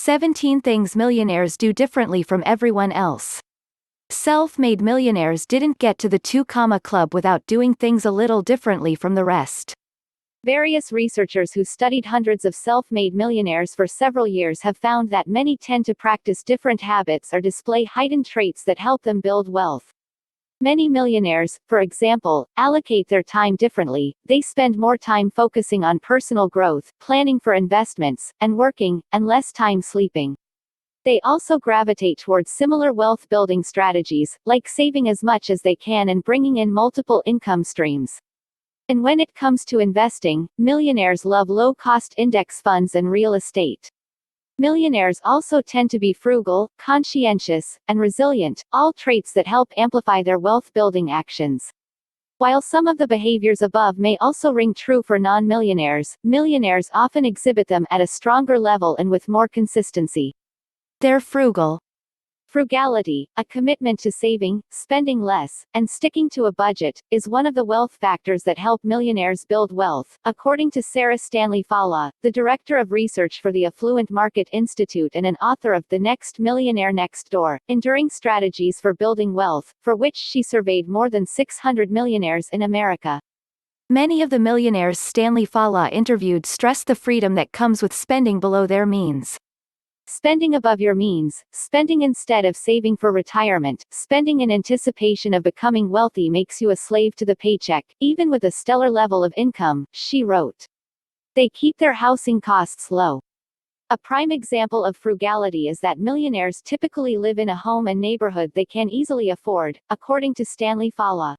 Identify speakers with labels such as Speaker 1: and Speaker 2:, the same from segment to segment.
Speaker 1: 17 things millionaires do differently from everyone else. Self-made millionaires didn't get to the 2 Club without doing things a little differently from the rest. Various researchers who studied hundreds of self-made millionaires for several years have found that many tend to practice different habits or display hidden traits that help them build wealth. Many millionaires, for example, allocate their time differently. They spend more time focusing on personal growth, planning for investments, and working, and less time sleeping. They also gravitate towards similar wealth-building strategies, like saving as much as they can and bringing in multiple income streams. And when it comes to investing, millionaires love low-cost index funds and real estate. Millionaires also tend to be frugal, conscientious, and resilient, all traits that help amplify their wealth-building actions. While some of the behaviors above may also ring true for non-millionaires, millionaires often exhibit them at a stronger level and with more consistency. They're frugal. Frugality, a commitment to saving, spending less, and sticking to a budget, is one of the wealth factors that help millionaires build wealth, according to Sarah Stanley Fala, the director of research for the Affluent Market Institute and an author of The Next Millionaire Next Door, Enduring Strategies for Building Wealth, for which she surveyed more than 600 millionaires in America. Many of the millionaires Stanley Fala interviewed stressed the freedom that comes with spending below their means. Spending above your means, spending instead of saving for retirement, spending in anticipation of becoming wealthy makes you a slave to the paycheck, even with a stellar level of income, she wrote. They keep their housing costs low. A prime example of frugality is that millionaires typically live in a home and neighborhood they can easily afford, according to Stanley Fala.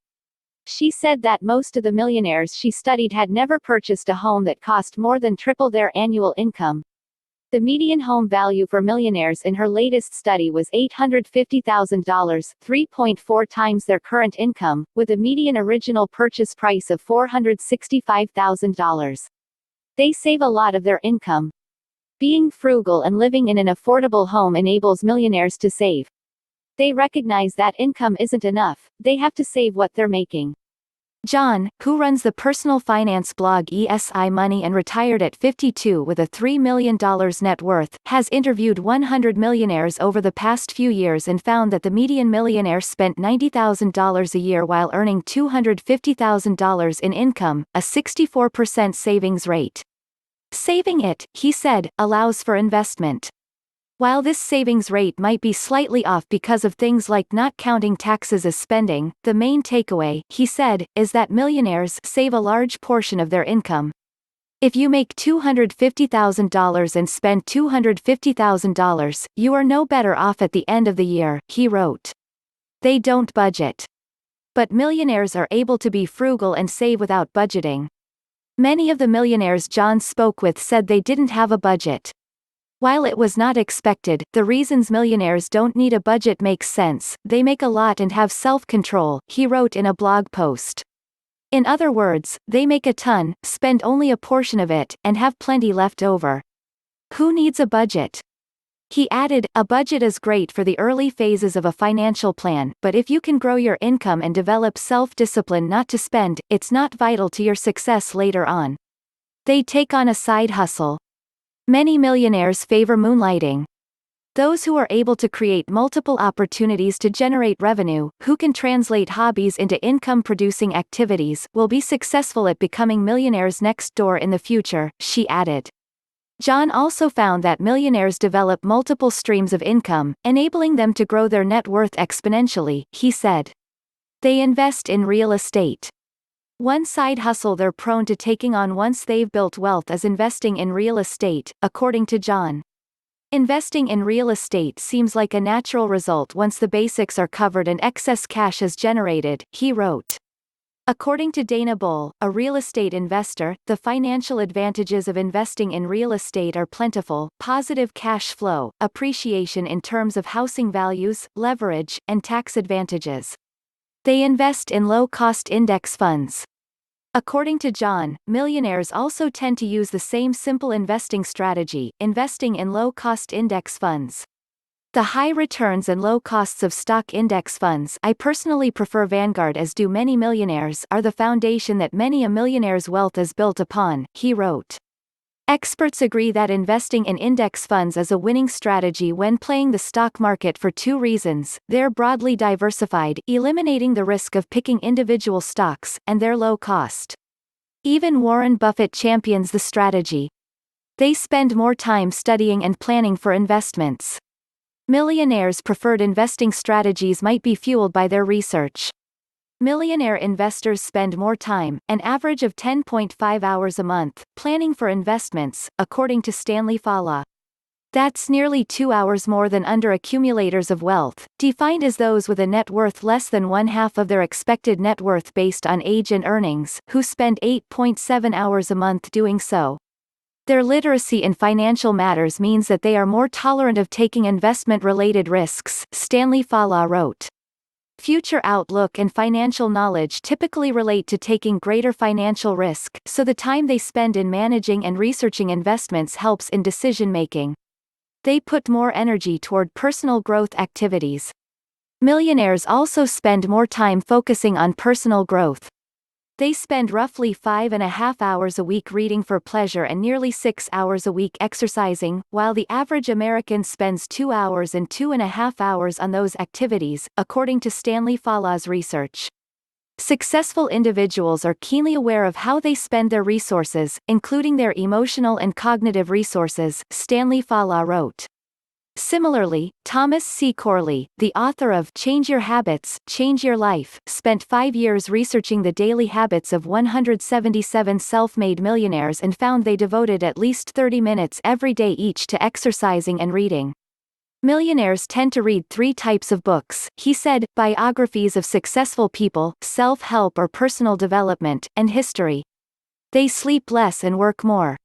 Speaker 1: She said that most of the millionaires she studied had never purchased a home that cost more than triple their annual income. The median home value for millionaires in her latest study was $850,000, 3.4 times their current income, with a median original purchase price of $465,000. They save a lot of their income. Being frugal and living in an affordable home enables millionaires to save. They recognize that income isn't enough, they have to save what they're making. John, who runs the personal finance blog ESI Money and retired at 52 with a $3 million net worth, has interviewed 100 millionaires over the past few years and found that the median millionaire spent $90,000 a year while earning $250,000 in income, a 64% savings rate. Saving it, he said, allows for investment. While this savings rate might be slightly off because of things like not counting taxes as spending, the main takeaway, he said, is that millionaires save a large portion of their income. If you make $250,000 and spend $250,000, you are no better off at the end of the year, he wrote. They don't budget. But millionaires are able to be frugal and save without budgeting. Many of the millionaires John spoke with said they didn't have a budget. While it was not expected, the reasons millionaires don't need a budget makes sense. They make a lot and have self-control, he wrote in a blog post. In other words, they make a ton, spend only a portion of it, and have plenty left over. Who needs a budget? He added, a budget is great for the early phases of a financial plan, but if you can grow your income and develop self-discipline not to spend, it's not vital to your success later on. They take on a side hustle. Many millionaires favor moonlighting. Those who are able to create multiple opportunities to generate revenue, who can translate hobbies into income-producing activities, will be successful at becoming millionaires next door in the future, she added. John also found that millionaires develop multiple streams of income, enabling them to grow their net worth exponentially, he said. They invest in real estate. One side hustle they're prone to taking on once they've built wealth is investing in real estate, according to John. Investing in real estate seems like a natural result once the basics are covered and excess cash is generated, he wrote. According to Dana Bull, a real estate investor, the financial advantages of investing in real estate are plentiful: positive cash flow, appreciation in terms of housing values, leverage, and tax advantages. They invest in low-cost index funds. According to John, millionaires also tend to use the same simple investing strategy, investing in low-cost index funds. The high returns and low costs of stock index funds, I personally prefer Vanguard as do many millionaires, are the foundation that many a millionaire's wealth is built upon, he wrote. Experts agree that investing in index funds is a winning strategy when playing the stock market for two reasons: they're broadly diversified, eliminating the risk of picking individual stocks, and their low cost. Even Warren Buffett champions the strategy. They spend more time studying and planning for investments. Millionaires' preferred investing strategies might be fueled by their research. Millionaire investors spend more time, an average of 10.5 hours a month, planning for investments, according to Stanley Fala. That's nearly 2 hours more than under-accumulators of wealth, defined as those with a net worth less than one-half of their expected net worth based on age and earnings, who spend 8.7 hours a month doing so. Their literacy in financial matters means that they are more tolerant of taking investment-related risks, Stanley Fala wrote. Future outlook and financial knowledge typically relate to taking greater financial risk, so the time they spend in managing and researching investments helps in decision-making. They put more energy toward personal growth activities. Millionaires also spend more time focusing on personal growth. They spend roughly 5.5 hours a week reading for pleasure and nearly 6 hours a week exercising, while the average American spends 2 hours and 2.5 hours on those activities, according to Stanley Fala's research. Successful individuals are keenly aware of how they spend their resources, including their emotional and cognitive resources, Stanley Fala wrote. Similarly, Thomas C. Corley, the author of Change Your Habits, Change Your Life, spent 5 years researching the daily habits of 177 self-made millionaires and found they devoted at least 30 minutes every day each to exercising and reading. Millionaires tend to read 3 types of books, he said: biographies of successful people, self-help or personal development, and history. They sleep less and work more.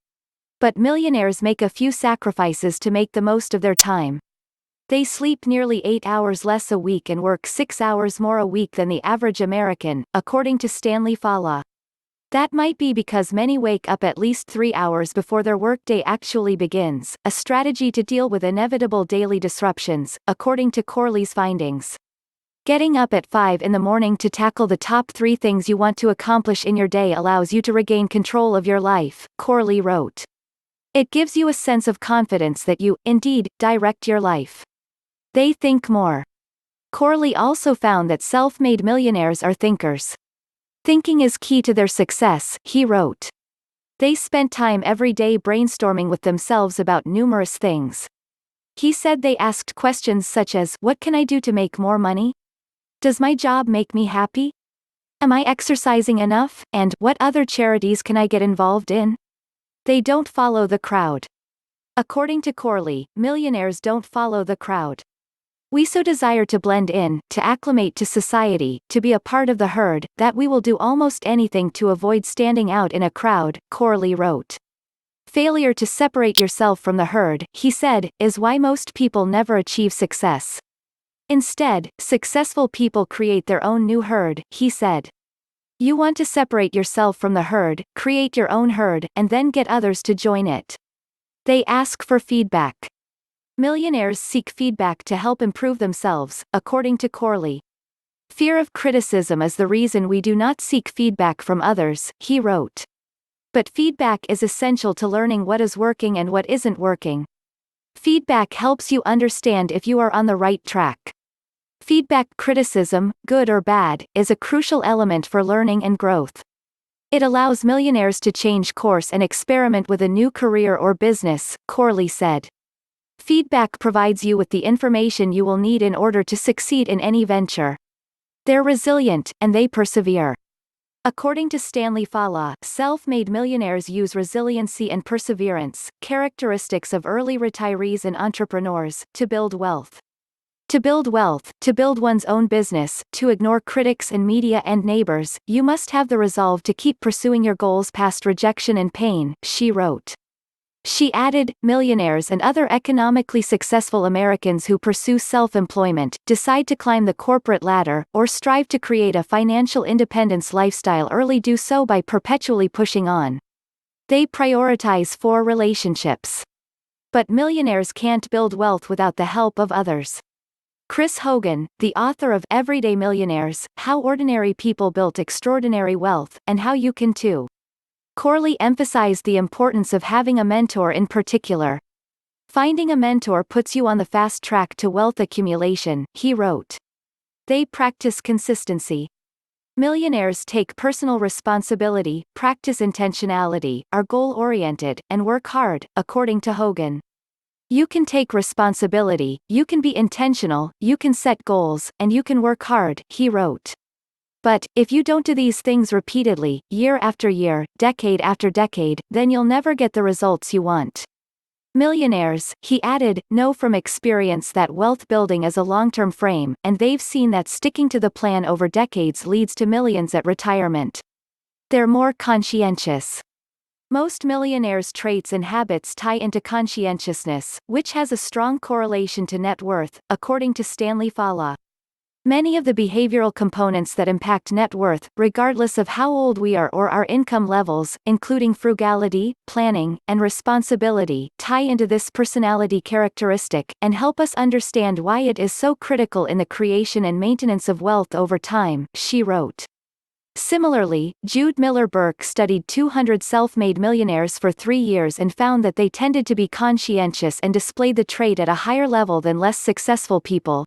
Speaker 1: But millionaires make a few sacrifices to make the most of their time. They sleep nearly 8 hours less a week and work 6 hours more a week than the average American, according to Stanley Fala. That might be because many wake up at least 3 hours before their workday actually begins, a strategy to deal with inevitable daily disruptions, according to Corley's findings. Getting up at 5 in the morning to tackle the top 3 things you want to accomplish in your day allows you to regain control of your life, Corley wrote. It gives you a sense of confidence that you, indeed, direct your life. They think more. Corley also found that self-made millionaires are thinkers. Thinking is key to their success, he wrote. They spent time every day brainstorming with themselves about numerous things. He said they asked questions such as, what can I do to make more money? Does my job make me happy? Am I exercising enough? And, what other charities can I get involved in? They don't follow the crowd. According to Corley, millionaires don't follow the crowd. We so desire to blend in, to acclimate to society, to be a part of the herd, that we will do almost anything to avoid standing out in a crowd, Corley wrote. Failure to separate yourself from the herd, he said, is why most people never achieve success. Instead, successful people create their own new herd, he said. You want to separate yourself from the herd, create your own herd, and then get others to join it. They ask for feedback. Millionaires seek feedback to help improve themselves, according to Corley. Fear of criticism is the reason we do not seek feedback from others, he wrote. But feedback is essential to learning what is working and what isn't working. Feedback helps you understand if you are on the right track. Feedback, criticism, good or bad, is a crucial element for learning and growth. It allows millionaires to change course and experiment with a new career or business, Corley said. Feedback provides you with the information you will need in order to succeed in any venture. They're resilient, and they persevere. According to Stanley Fala, self-made millionaires use resiliency and perseverance, characteristics of early retirees and entrepreneurs, to build wealth. To build wealth, to build one's own business, to ignore critics and media and neighbors, you must have the resolve to keep pursuing your goals past rejection and pain, she wrote. She added, millionaires and other economically successful Americans who pursue self-employment, decide to climb the corporate ladder, or strive to create a financial independence lifestyle early do so by perpetually pushing on. They prioritize 4 relationships. But millionaires can't build wealth without the help of others. Chris Hogan, the author of Everyday Millionaires, How Ordinary People Built Extraordinary Wealth, and How You Can Too. Corley emphasized the importance of having a mentor in particular. Finding a mentor puts you on the fast track to wealth accumulation, he wrote. They practice consistency. Millionaires take personal responsibility, practice intentionality, are goal-oriented, and work hard, according to Hogan. You can take responsibility, you can be intentional, you can set goals, and you can work hard, he wrote. But, if you don't do these things repeatedly, year after year, decade after decade, then you'll never get the results you want. Millionaires, he added, know from experience that wealth building is a long-term frame, and they've seen that sticking to the plan over decades leads to millions at retirement. They're more conscientious. Most millionaires' traits and habits tie into conscientiousness, which has a strong correlation to net worth, according to Stanley Fala. Many of the behavioral components that impact net worth, regardless of how old we are or our income levels, including frugality, planning, and responsibility, tie into this personality characteristic, and help us understand why it is so critical in the creation and maintenance of wealth over time, she wrote. Similarly, Jude Miller Burke studied 200 self-made millionaires for 3 years and found that they tended to be conscientious and displayed the trait at a higher level than less successful people.